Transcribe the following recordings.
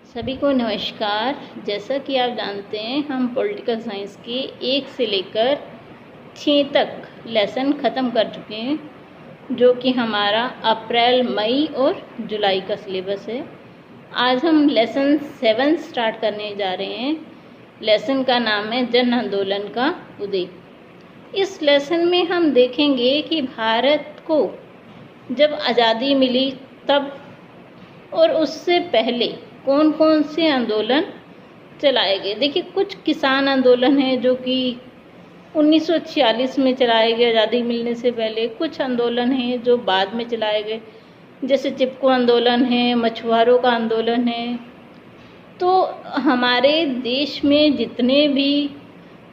सभी को नमस्कार। जैसा कि आप जानते हैं हम पॉलिटिकल साइंस के 1 से लेकर 6 तक लेसन ख़त्म कर चुके हैं, जो कि हमारा अप्रैल, मई और जुलाई का सिलेबस है। आज हम लेसन 7 स्टार्ट करने जा रहे हैं। लेसन का नाम है जन आंदोलन का उदय। इस लेसन में हम देखेंगे कि भारत को जब आज़ादी मिली तब और उससे पहले कौन कौन से आंदोलन चलाए गए। देखिए, कुछ किसान आंदोलन हैं जो कि 1946 में चलाए गए आज़ादी मिलने से पहले। कुछ आंदोलन हैं जो बाद में चलाए गए, जैसे चिपको आंदोलन है, मछुआरों का आंदोलन है। तो हमारे देश में जितने भी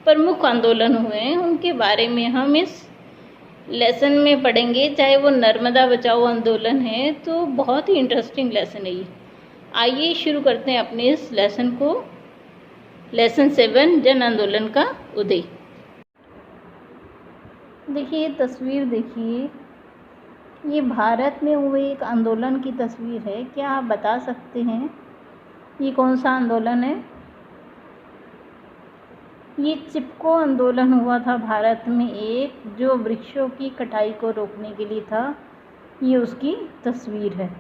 प्रमुख आंदोलन हुए हैं उनके बारे में हम इस लेसन में पढ़ेंगे। चाहे वो नर्मदा बचाओ आंदोलन है, तो बहुत ही इंटरेस्टिंग लेसन है ये। आइए शुरू करते हैं अपने इस लेसन को। लेसन 7 जन आंदोलन का उदय। देखिए, तस्वीर देखिए, ये भारत में हुए एक आंदोलन की तस्वीर है। क्या आप बता सकते हैं ये कौन सा आंदोलन है? ये चिपको आंदोलन हुआ था भारत में एक, जो वृक्षों की कटाई को रोकने के लिए था। ये उसकी तस्वीर है।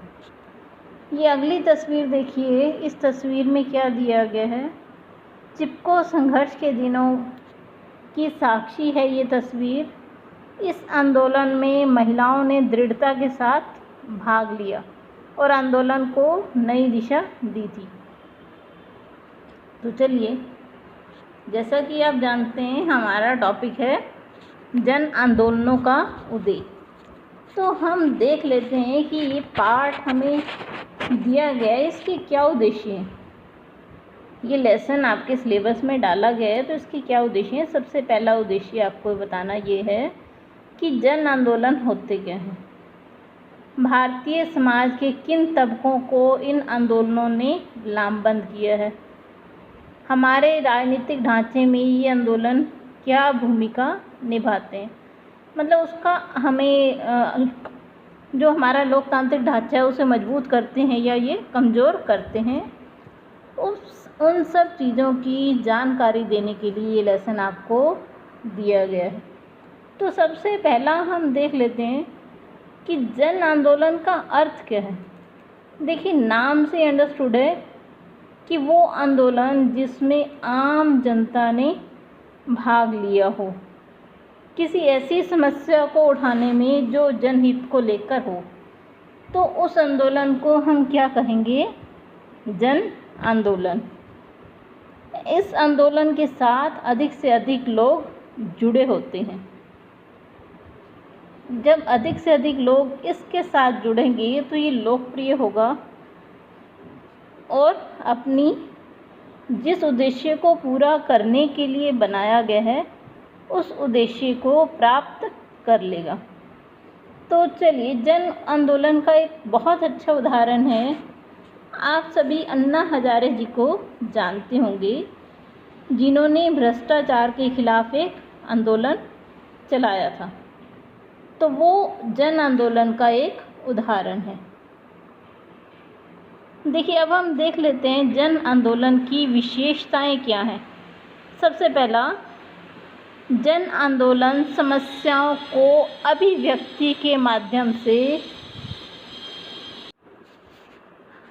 ये अगली तस्वीर देखिए, इस तस्वीर में क्या दिया गया है। चिपको संघर्ष के दिनों की साक्षी है ये तस्वीर। इस आंदोलन में महिलाओं ने दृढ़ता के साथ भाग लिया और आंदोलन को नई दिशा दी थी। तो चलिए, जैसा कि आप जानते हैं हमारा टॉपिक है जन आंदोलनों का उदय। तो हम देख लेते हैं कि ये पार्ट हमें दिया गया है, इसके क्या उद्देश्य हैं। ये लेसन आपके सिलेबस में डाला गया है, तो इसके क्या उद्देश्य हैं। सबसे पहला उद्देश्य आपको बताना ये है कि जन आंदोलन होते क्या हैं, भारतीय समाज के किन तबकों को इन आंदोलनों ने लामबंद किया है, हमारे राजनीतिक ढांचे में ये आंदोलन क्या भूमिका निभाते हैं। मतलब उसका हमें जो हमारा लोकतांत्रिक ढांचा है उसे मजबूत करते हैं या ये कमज़ोर करते हैं। उन सब चीज़ों की जानकारी देने के लिए ये लेसन आपको दिया गया है। तो सबसे पहला हम देख लेते हैं कि जन आंदोलन का अर्थ क्या है। देखिए, नाम से अंडरस्टूड है कि वो आंदोलन जिसमें आम जनता ने भाग लिया हो, किसी ऐसी समस्या को उठाने में जो जनहित को लेकर हो, तो उस आंदोलन को हम क्या कहेंगे, जन आंदोलन। इस आंदोलन के साथ अधिक से अधिक लोग जुड़े होते हैं। जब अधिक से अधिक लोग इसके साथ जुड़ेंगे तो ये लोकप्रिय होगा और अपनी जिस उद्देश्य को पूरा करने के लिए बनाया गया है उस उद्देश्य को प्राप्त कर लेगा। तो चलिए, जन आंदोलन का एक बहुत अच्छा उदाहरण है, आप सभी अन्ना हजारे जी को जानते होंगे, जिन्होंने भ्रष्टाचार के खिलाफ एक आंदोलन चलाया था। तो वो जन आंदोलन का एक उदाहरण है। देखिए, अब हम देख लेते हैं जन आंदोलन की विशेषताएं क्या हैं। सबसे पहला, जन आंदोलन समस्याओं को अभिव्यक्ति के माध्यम से,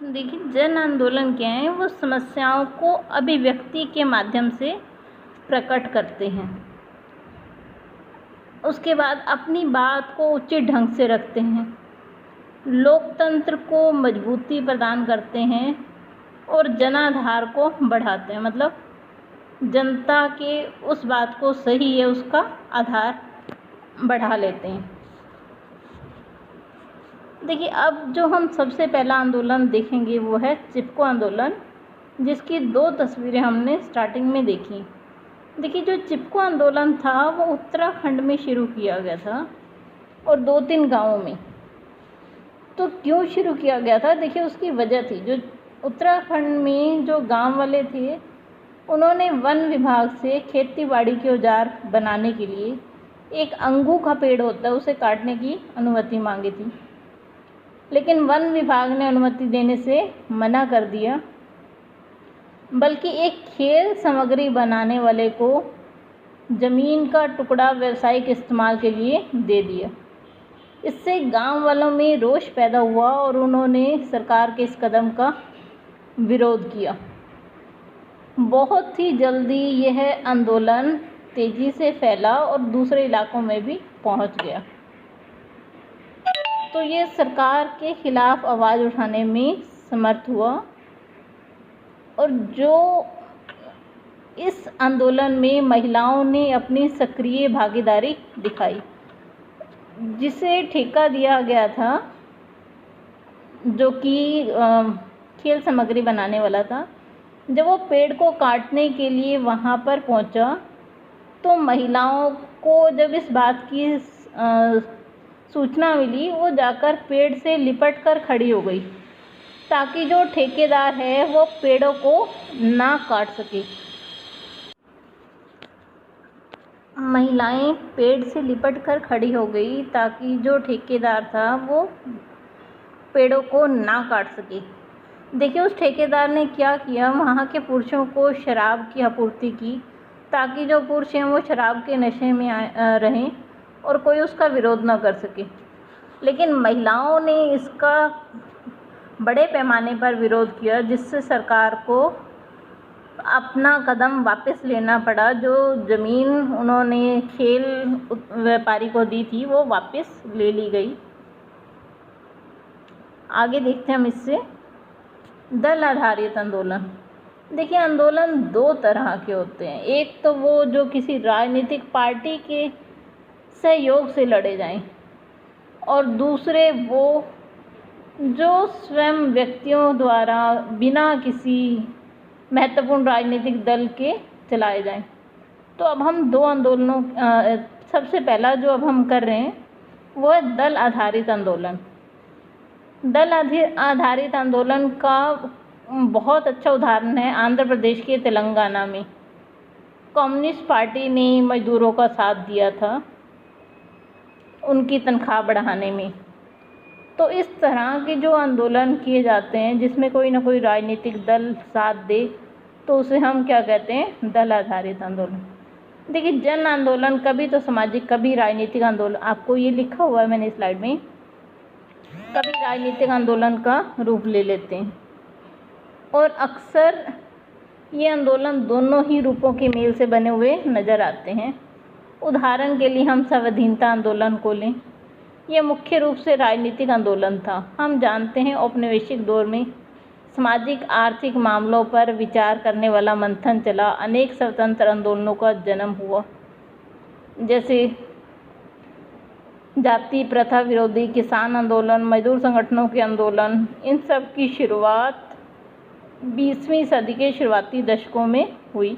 देखिए जन आंदोलन क्या है, वो समस्याओं को अभिव्यक्ति के माध्यम से प्रकट करते हैं। उसके बाद अपनी बात को उचित ढंग से रखते हैं, लोकतंत्र को मजबूती प्रदान करते हैं और जनाधार को बढ़ाते हैं। मतलब जनता के उस बात को सही है उसका आधार बढ़ा लेते हैं। देखिए, अब जो हम सबसे पहला आंदोलन देखेंगे वो है चिपको आंदोलन, जिसकी 2 तस्वीरें हमने स्टार्टिंग में देखी। देखिए, जो चिपको आंदोलन था वो उत्तराखंड में शुरू किया गया था और 2-3 गाँवों में। तो क्यों शुरू किया गया था, देखिए उसकी वजह थी। जो उत्तराखंड में जो गांव वाले थे उन्होंने वन विभाग से खेतीबाड़ी के औजार बनाने के लिए एक अंगू का पेड़ होता है उसे काटने की अनुमति मांगी थी, लेकिन वन विभाग ने अनुमति देने से मना कर दिया बल्कि एक खेल सामग्री बनाने वाले को ज़मीन का टुकड़ा व्यावसायिक इस्तेमाल के लिए दे दिया। इससे गांव वालों में रोष पैदा हुआ और उन्होंने सरकार के इस कदम का विरोध किया। बहुत ही जल्दी यह आंदोलन तेज़ी से फैला और दूसरे इलाकों में भी पहुंच गया। तो ये सरकार के खिलाफ आवाज़ उठाने में समर्थ हुआ और जो इस आंदोलन में महिलाओं ने अपनी सक्रिय भागीदारी दिखाई। जिसे ठेका दिया गया था, जो कि खेल सामग्री बनाने वाला था, जब वो पेड़ को काटने के लिए वहाँ पर पहुँचा तो महिलाओं को जब इस बात की सूचना मिली, वो जाकर पेड़ से लिपट कर खड़ी हो गई ताकि जो ठेकेदार है वो पेड़ों को ना काट सके। महिलाएं पेड़ से लिपट कर खड़ी हो गई ताकि जो ठेकेदार था वो पेड़ों को ना काट सके। देखिए उस ठेकेदार ने क्या किया, वहाँ के पुरुषों को शराब की आपूर्ति की ताकि जो पुरुष हैं वो शराब के नशे में रहें और कोई उसका विरोध ना कर सके। लेकिन महिलाओं ने इसका बड़े पैमाने पर विरोध किया, जिससे सरकार को अपना कदम वापस लेना पड़ा। जो ज़मीन उन्होंने खेल व्यापारी को दी थी वो वापस ले ली गई। आगे देखते हैं हम इससे दल आधारित आंदोलन। देखिए आंदोलन दो तरह के होते हैं। एक तो वो जो किसी राजनीतिक पार्टी के सहयोग से लड़े जाएं, और दूसरे वो जो स्वयं व्यक्तियों द्वारा बिना किसी महत्वपूर्ण राजनीतिक दल के चलाए जाएं। तो अब हम दो आंदोलनों सबसे पहला जो अब हम कर रहे हैं वो है दल आधारित आंदोलन। दल आधारित आंदोलन का बहुत अच्छा उदाहरण है आंध्र प्रदेश के तेलंगाना में। कम्युनिस्ट पार्टी ने मजदूरों का साथ दिया था उनकी तनख्वाह बढ़ाने में। तो इस तरह के जो आंदोलन किए जाते हैं जिसमें कोई ना कोई राजनीतिक दल साथ दे, तो उसे हम क्या कहते हैं, दल आधारित आंदोलन। देखिए जन आंदोलन कभी तो सामाजिक, कभी राजनीतिक आंदोलन, आपको ये लिखा हुआ है मैंने स्लाइड में, कभी राजनीतिक आंदोलन का रूप ले लेते हैं। और अक्सर ये आंदोलन दोनों ही रूपों के मेल से बने हुए नज़र आते हैं। उदाहरण के लिए हम स्वाधीनता आंदोलन को लें। यह मुख्य रूप से राजनीतिक आंदोलन था। हम जानते हैं औपनिवेशिक दौर में सामाजिक आर्थिक मामलों पर विचार करने वाला मंथन चला। अनेक स्वतंत्र आंदोलनों का जन्म हुआ, जैसे जाति प्रथा विरोधी किसान आंदोलन, मजदूर संगठनों के आंदोलन। इन सब की शुरुआत 20वीं सदी के शुरुआती दशकों में हुई।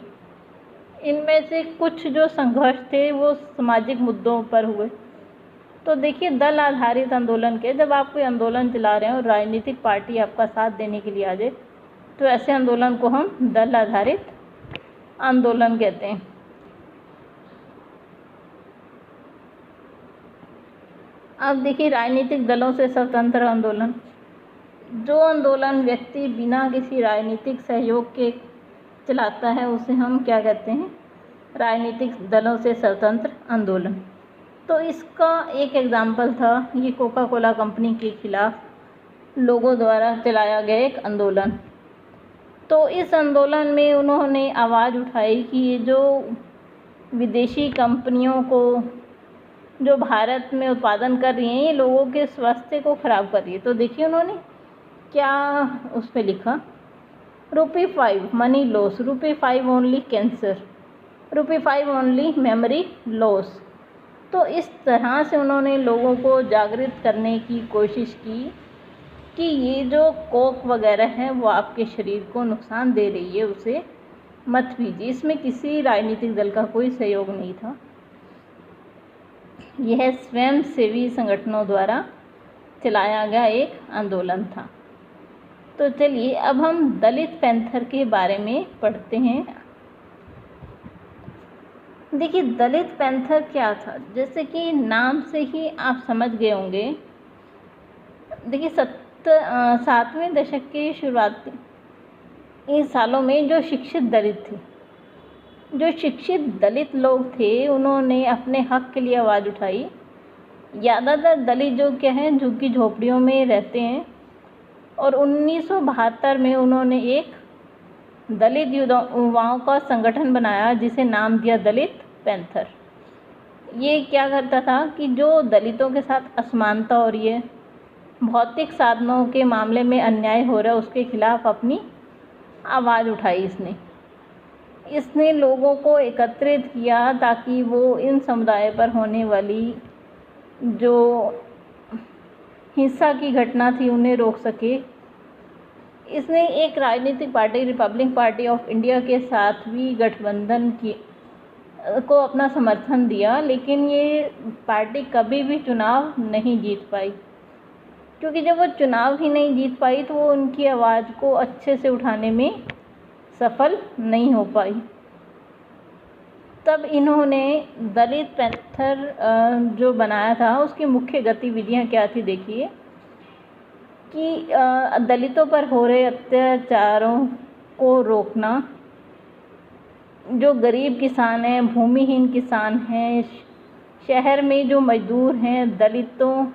इनमें से कुछ जो संघर्ष थे वो सामाजिक मुद्दों पर हुए। तो देखिए दल आधारित आंदोलन के, जब आप कोई आंदोलन चला रहे हैं और राजनीतिक पार्टी आपका साथ देने के लिए आ जाए, तो ऐसे आंदोलन को हम दल आधारित आंदोलन कहते हैं। अब देखिए राजनीतिक दलों से स्वतंत्र आंदोलन। जो आंदोलन व्यक्ति बिना किसी राजनीतिक सहयोग के चलाता है उसे हम क्या कहते हैं, राजनीतिक दलों से स्वतंत्र आंदोलन। तो इसका एक एग्जाम्पल था ये कोका कोला कंपनी के खिलाफ लोगों द्वारा चलाया गया एक आंदोलन। तो इस आंदोलन में उन्होंने आवाज़ उठाई कि ये जो विदेशी कंपनियों को जो भारत में उत्पादन कर रही हैं, ये लोगों के स्वास्थ्य को ख़राब कर रही है। तो देखिए उन्होंने क्या उस पर लिखा, ₹5 money loss, ₹5 only cancer, ₹5 only memory loss. तो इस तरह से उन्होंने लोगों को जागृत करने की कोशिश की कि ये जो कोक वगैरह है वो आपके शरीर को नुकसान दे रही है, उसे मत पीजिए। इसमें किसी राजनीतिक दल का कोई सहयोग नहीं था। यह स्वयंसेवी संगठनों द्वारा चलाया गया एक आंदोलन था। तो चलिए अब हम दलित पैंथर के बारे में पढ़ते हैं। देखिए दलित पैंथर क्या था, जैसे कि नाम से ही आप समझ गए होंगे। देखिए 7वें दशक के शुरुआती इन सालों में जो शिक्षित दलित थे, जो शिक्षित दलित लोग थे, उन्होंने अपने हक के लिए आवाज़ उठाई। ज़्यादातर दलित जो क्या हैं, झुग्गी झोपड़ियों में रहते हैं, और 1972 में उन्होंने एक दलित युवाओं का संगठन बनाया जिसे नाम दिया दलित पैंथर। ये क्या करता था कि जो दलितों के साथ असमानता हो रही है, भौतिक साधनों के मामले में अन्याय हो रहा है, उसके खिलाफ अपनी आवाज़ उठाई। इसने लोगों को एकत्रित किया ताकि वो इन समुदाय पर होने वाली जो हिंसा की घटना थी उन्हें रोक सके। इसने एक राजनीतिक party Republic party of India के साथ भी गठबंधन को अपना समर्थन दिया, लेकिन ये पार्टी कभी भी चुनाव नहीं जीत पाई, क्योंकि जब वो चुनाव ही नहीं जीत पाई तो वो उनकी आवाज़ को अच्छे से उठाने में सफल नहीं हो पाई। तब इन्होंने दलित पैंथर जो बनाया था उसकी मुख्य गतिविधियां क्या थी, देखिए कि दलितों पर हो रहे अत्याचारों को रोकना, जो गरीब किसान हैं, भूमिहीन किसान हैं, शहर में जो मजदूर हैं, दलितों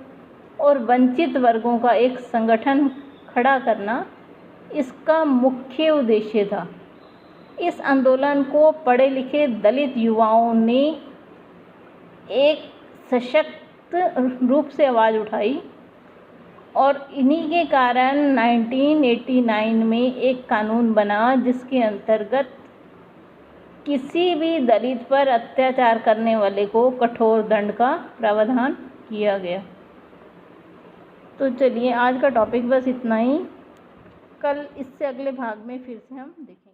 और वंचित वर्गों का एक संगठन खड़ा करना इसका मुख्य उद्देश्य था। इस आंदोलन को पढ़े लिखे दलित युवाओं ने एक सशक्त रूप से आवाज़ उठाई, और इन्हीं के कारण 1989 में एक कानून बना जिसके अंतर्गत किसी भी दलित पर अत्याचार करने वाले को कठोर दंड का प्रावधान किया गया। तो चलिए आज का टॉपिक बस इतना ही। कल इससे अगले भाग में फिर से हम देखेंगे।